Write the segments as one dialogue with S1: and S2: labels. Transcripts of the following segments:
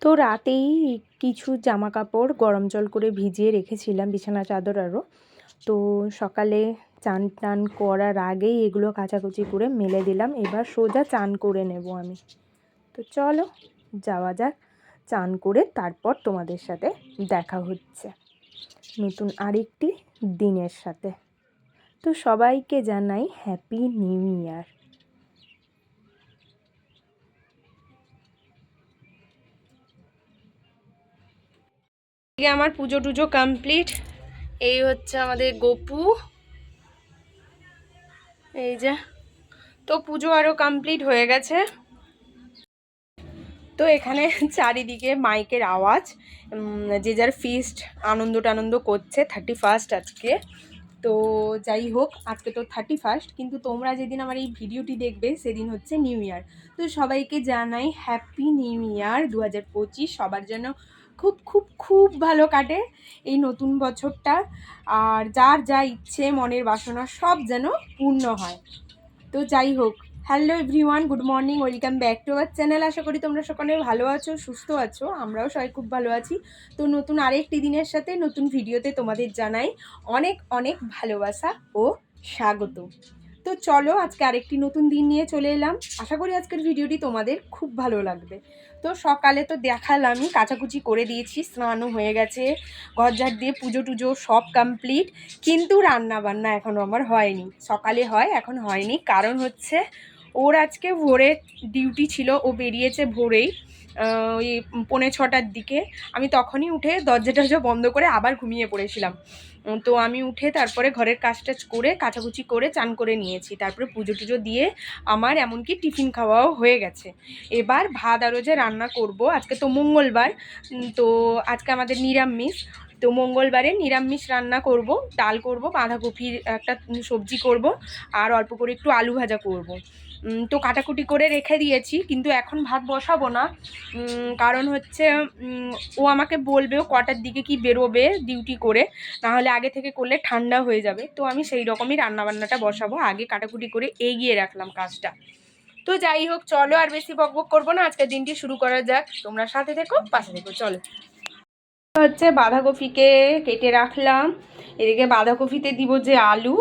S1: তো রাতেই কিছু জামা কাপড় গরম জল করে ভিজিয়ে রেখেছিলাম, বিছানা চাদর আরও। তো সকালে চান টান করার আগেই এগুলো কাচাকুচি করে মেলে দিলাম। এবার সোজা চান করে নেব আমি। তো চলো যাওয়া যাক, চান করে তারপর তোমাদের সাথে দেখা হচ্ছে নতুন আরেকটি দিনের সাথে। তো সবাইকে জানাই হ্যাপি নিউ ইয়ার। আমার পুজো টুজো কমপ্লিট। এই হচ্ছে আমাদের গপু, এই যে। তো পুজো আরও কমপ্লিট হয়ে গেছে। তো এখানে চারিদিকে মাইকের আওয়াজ, যে যার ফিস্ট আনন্দ টানন্দ করছে। 31 আজকে। তো যাই হোক, আজকে তো 31, কিন্তু তোমরা যেদিন আমার এই ভিডিওটি দেখবে সেদিন হচ্ছে নিউ ইয়ার। তো সবাইকে জানাই হ্যাপি নিউ ইয়ার 2025। সবার যেন খুব খুব খুব ভালো কাটে এই নতুন বছরটা, আর যার যা ইচ্ছে মনের বাসনা সব যেন পূর্ণ হয়। তো যাই হোক, hello everyone, good morning, welcome back to our channel. আশা করি তোমরা সকলে ভালো আছো, সুস্থ আছো। আমরাও সবাই খুব ভালো আছি। তো নতুন আরেকটি দিনের সাথে নতুন ভিডিওতে তোমাদের জানাই অনেক অনেক ভালোবাসা ও স্বাগত। তো চলো, আজকে আরেকটি নতুন দিন নিয়ে চলে এলাম। আশা করি আজকের ভিডিওটি তোমাদের খুব ভালো লাগবে। তো সকালে তো দেখালামই, কাচাকুচি করে দিয়েছি, স্নানও হয়ে গেছে, ঘরঝাড় দিয়ে পুজো টুজো সব কমপ্লিট। কিন্তু রান্না বান্না এখনও আমার হয়নি। সকালে হয়, এখন হয়নি। কারণ হচ্ছে ওর আজকে ভোরে ডিউটি ছিল, ও বেরিয়েছে ভোরেই, ওই 5:45টার দিকে। আমি তখনই উঠে দরজা টরজা বন্ধ করে আবার ঘুমিয়ে পড়েছিলাম। তো আমি উঠে তারপরে ঘরের কাজ টাজ করে কাচাকুচি করে চান করে নিয়েছি। তারপরে পুজো টুজো দিয়ে আমার এমনকি টিফিন খাওয়াও হয়ে গেছে। এবার ভাত আরও যে রান্না করব, আজকে তো মঙ্গলবার, তো আজকে আমাদের নিরামিষ। তো মঙ্গলবারে নিরামিষ রান্না করব, ডাল করব, বাঁধাকপির একটা সবজি করব, আর অল্প করে একটু আলু ভাজা করব। তো কাটাকুটি করে রেখে দিয়েছি, কিন্তু এখন ভাত বসাবো না। কারণ হচ্ছে ও আমাকে বলবে ও কটার দিকে কি বেরোবে ডিউটি করে, নাহলে আগে থেকে করলে ঠান্ডা হয়ে যাবে। তো আমি সেই রকমই রান্নাবান্নাটা বসাবো, আগে কাটাকুটি করে এগিয়ে রাখলাম কাজটা। তো যাই হোক, চলো আর বেশি বকবক করবো না, আজকের দিনটি শুরু করা যাক। তোমরা সাথে থেকো, পাশে থেকো, চলো। হচ্ছে বাঁধাকপিকে কেটে রাখলাম, এদিকে বাঁধাকপিতে দিব যে আলু,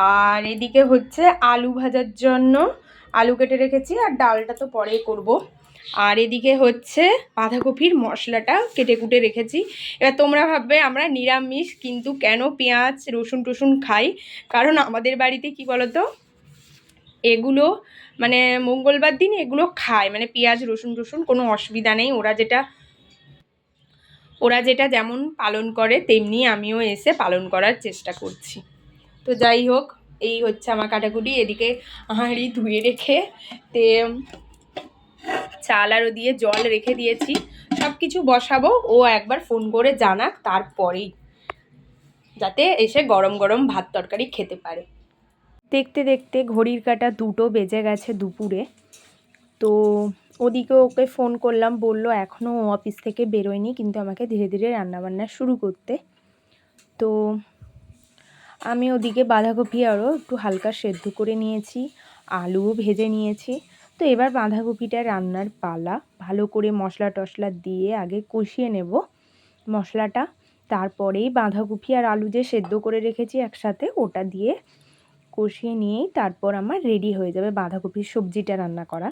S1: আর এদিকে হচ্ছে আলু ভাজার জন্য আলু কেটে রেখেছি, আর ডালটা তো পরেই করব। আর এদিকে হচ্ছে বাঁধাকপির মশলাটা কেটে কুটে রেখেছি। এবার তোমরা ভাববে আমরা নিরামিষ, কিন্তু কেন পেঁয়াজ রসুন টসুন খাই? কারণ আমাদের বাড়িতে কি বলতো, এগুলো মানে মঙ্গলবার দিন এগুলো খায়, মানে পেঁয়াজ রসুন টসুন কোনো অসুবিধা নেই। ওরা যেটা যেমন পালন করে তেমনি আমিও এসে পালন করার চেষ্টা করছি। তো যাই হোক, এই হচ্ছে আমার কাটাকুটি। এদিকে হাঁড়ি ধুয়ে রেখে তে চাল আরও দিয়ে জল রেখে দিয়েছি, সব কিছু বসাবো। ও একবার ফোন করে জানাক, তারপরেই যাতে এসে গরম গরম ভাত তরকারি খেতে পারে। দেখতে দেখতে ঘড়ির কাঁটা 2টো বেজে গেছে দুপুরে। তো ওদিকে ওকে ফোন করলাম, বললো এখনও ও অফিস থেকে বেরোয়নি, কিন্তু আমাকে ধীরে ধীরে রান্নাবান্না শুরু করতে। তো আমি ওদিকে বাঁধাকপি আরও একটু হালকা সেদ্ধ করে নিয়েছি, আলুও ভেজে নিয়েছি। তো এবার বাঁধাকপিটা রান্নার পালা। ভালো করে মশলা টশলা দিয়ে আগে কষিয়ে নেব মশলাটা, তারপরেই বাঁধাকপি আর আলু যে সেদ্ধ করে রেখেছি একসাথে ওটা দিয়ে কষিয়ে নিয়েই তারপর আমার রেডি হয়ে যাবে বাঁধাকপির সবজিটা রান্না করা।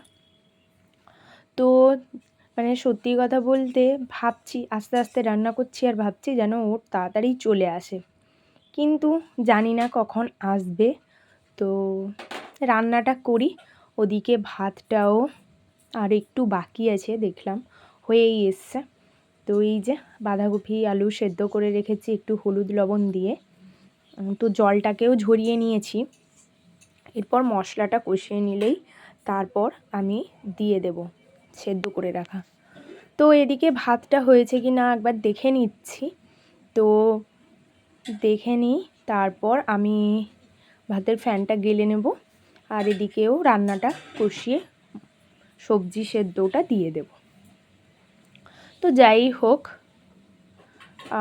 S1: তো মানে সত্যি কথা বলতে ভাবছি, আস্তে আস্তে রান্না করছি আর ভাবছি যেন ওর তাড়াতাড়ি চলে আসে, কিন্তু জানি না কখন আসবে। তো রান্নাটা করি। ওদিকে ভাতটাও আর একটু বাকি আছে, দেখলাম হয়েই এসছে। তো এই যে বাঁধাকপি আলু সেদ্ধ করে রেখেছি একটু হলুদ লবণ দিয়ে, তো জলটাকেও ঝরিয়ে নিয়েছি। এরপর মশলাটা কষিয়ে নিলেই তারপর আমি দিয়ে দেব সেদ্ধ করে রাখা। তো এদিকে ভাতটা হয়েছে কি না একবার দেখে নিচ্ছি। তো দেখে নিই, তারপর আমি ভাতের ফ্যানটা গেলে নেব, আর এদিকেও রান্নাটা কষিয়ে সবজি সেদ্ধটা দিয়ে দেব। তো যাই হোক,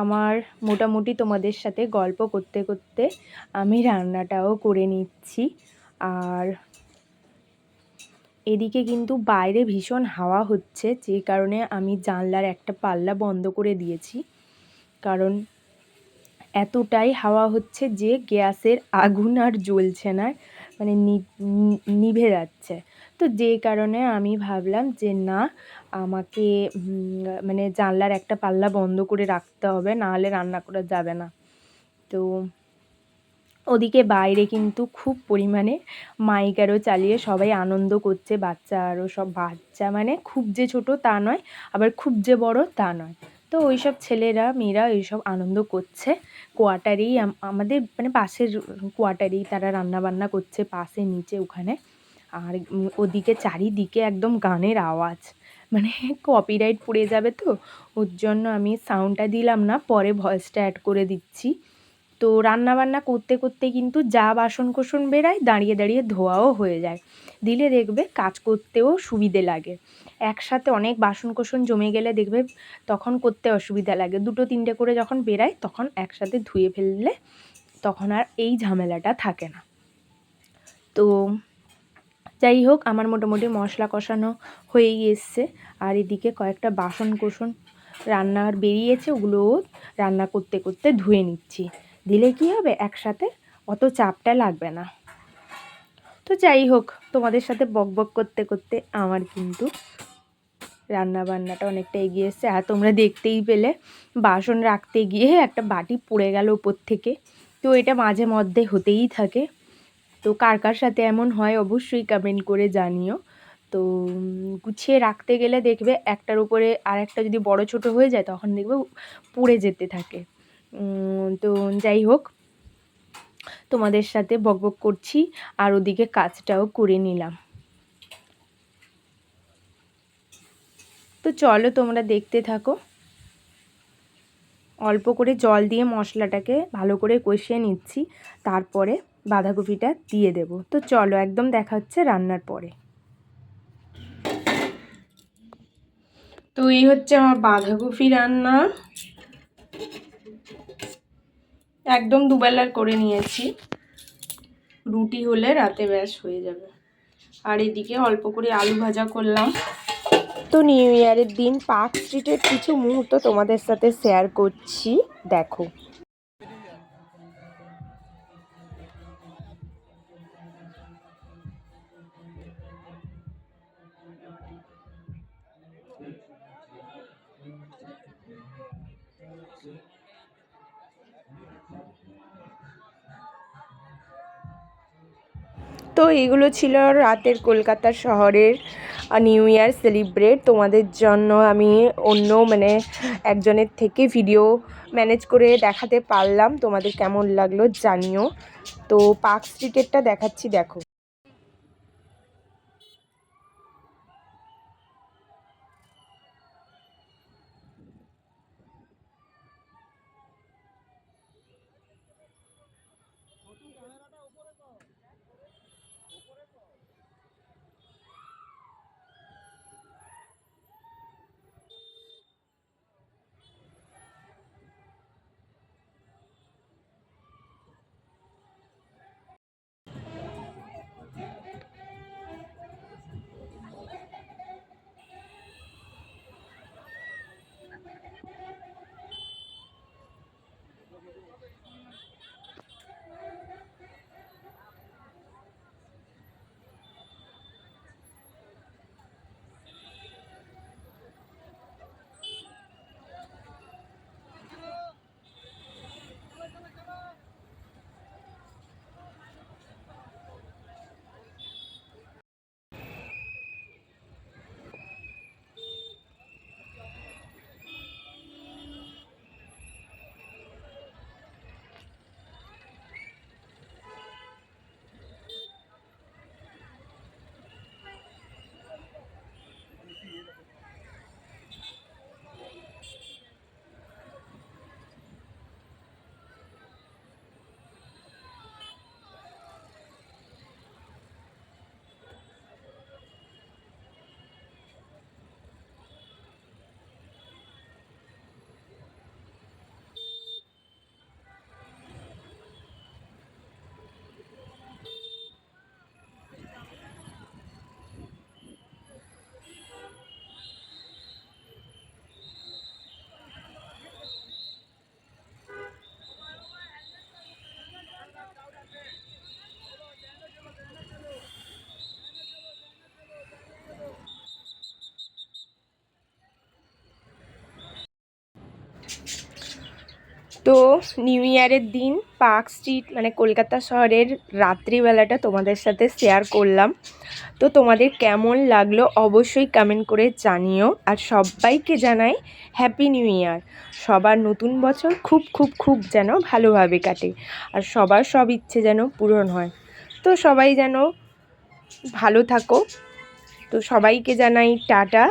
S1: আমার মোটামুটি তোমাদের সাথে গল্প করতে করতে আমি রান্নাটাও করে নিচ্ছি। আর এদিকে কিন্তু বাইরে ভীষণ হাওয়া হচ্ছে, যে কারণে আমি জানলার একটা পাল্লা বন্ধ করে দিয়েছি, কারণ এতটাই হাওয়া হচ্ছে যে গ্যাসের আগুন আর জ্বলছে না, মানে নিভে যাচ্ছে। তো যে কারণে আমি ভাবলাম যে না, আমাকে মানে জানলার একটা পাল্লা বন্ধ করে রাখতে হবে, নাহলে রান্না করা যাবে না। তো ওদিকে বাইরে কিন্তু খুব পরিমাণে মাইক আরও চালিয়ে সবাই আনন্দ করছে, বাচ্চা আরও সব, বাচ্চা মানে খুব যে ছোট তা নয়, আবার খুব যে বড় তা নয়। তো ওই সব ছেলেরা মেয়েরা এইসব আনন্দ করছে কোয়ার্টারেই, আমাদের মানে পাশের কোয়ার্টারেই তারা রান্না বান্না করছে, পাশে নিচে ওখানে। আর ওদিকে চারিদিকে একদম গানের আওয়াজ, মানে কপিরাইট পড়ে যাবে, তো ওর জন্য আমি সাউন্ডটা দিলাম না, পরে ভয়েসটা অ্যাড করে দিচ্ছি। তো রান্নাবান্না করতে করতে কিন্তু যা বাসন কোসন বেরায় দাঁড়িয়ে দাঁড়িয়ে ধোয়াও হয়ে যায়, দিলে দেখবে কাজ করতেও সুবিধে লাগে। একসাথে অনেক বাসন কোসন জমে গেলে দেখবে তখন করতে অসুবিধা লাগে, দুটো তিনটে করে যখন বেরায় তখন একসাথে ধুয়ে ফেললে তখন আর এই ঝামেলাটা থাকে না। তো যাই হোক, আমার মোটামুটি মশলা কষানো হয়েই এসছে, আর এদিকে কয়েকটা বাসন কোসন রান্নার বেরিয়েছে, ওগুলোও রান্না করতে করতে ধুয়ে নিচ্ছি, দিলে কি হবে একসাথে অত চাপটা লাগবে না। তো যাই হোক, তোমাদের সাথে বকবক করতে করতে আমার কিন্তু রান্না বান্নাটা অনেকটা এগিয়ে এসছে। আর তোমরা দেখতেই পেলে বাসন রাখতে গিয়ে একটা বাটি পড়ে গেল উপর থেকে। তো এটা মাঝে মধ্যে হতেই থাকে, তো কার কার সাথে এমন হয় অবশ্যই কমেন্ট করে জানিও। তো গুছিয়ে রাখতে গেলে দেখবে একটার উপরে আর একটা যদি বড় ছোট হয়ে যায় তখন দেখবে পুড়ে যেতে থাকে। তো যাই হোক, তোমাদের সাথে বকবক করছি আর ওদিকে কাজটাও করে নিলাম। তো চলো তোমরা দেখতে থাকো। অল্প করে জল দিয়ে মশলাটাকে ভালো করে কষিয়ে নিচ্ছি, তারপরে বাঁধাকপিটা দিয়ে দেব। তো চলো একদম দেখা হচ্ছে রান্নার পরে। তো এই হচ্ছে আমার বাঁধাকপি রান্না, একদম দুবেলার করে নিয়েছি, রুটি হলে রাতে ব্যাস হয়ে যাবে। আর এদিকে অল্প করে আলু ভাজা করলাম। তো নিউ ইয়ারের দিন পার্ক স্ট্রিটের কিছু মুহূর্ত তোমাদের সাথে শেয়ার করছি, দেখো। তো এগুলো ছিল রাতের কলকাতা শহরের নিউ ইয়ার সেলিব্রেট। তোমাদের জন্য আমি অন্য মানে একজনের থেকে ভিডিও ম্যানেজ করে দেখাতে পারলাম, তোমাদের কেমন লাগলো জানিও। তো পার্ক স্ট্রিটেরটা দেখাচ্ছি, দেখো। তো নিউ ইয়ারের দিন পার্ক স্ট্রিট মানে কলকাতা শহরের রাত্রিবেলাটা তোমাদের সাথে শেয়ার করলাম। তো তোমাদের কেমন লাগলো অবশ্যই কমেন্ট করে জানিও। আর সবাইকে জানাই হ্যাপি নিউ ইয়ার। সবার নতুন বছর খুব খুব খুব যেন ভালোভাবে কাটে, আর সবার সব ইচ্ছে যেন পূরণ হয়। তো সবাই যেন ভালো থাকো। তো সবাইকে জানাই টাটা।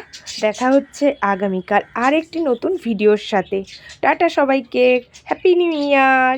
S1: দেখা হচ্ছে আগামীকাল আর একটি নতুন ভিডিওর সাথে। টাটা সবাইকে, হ্যাপি নিউ ইয়ার।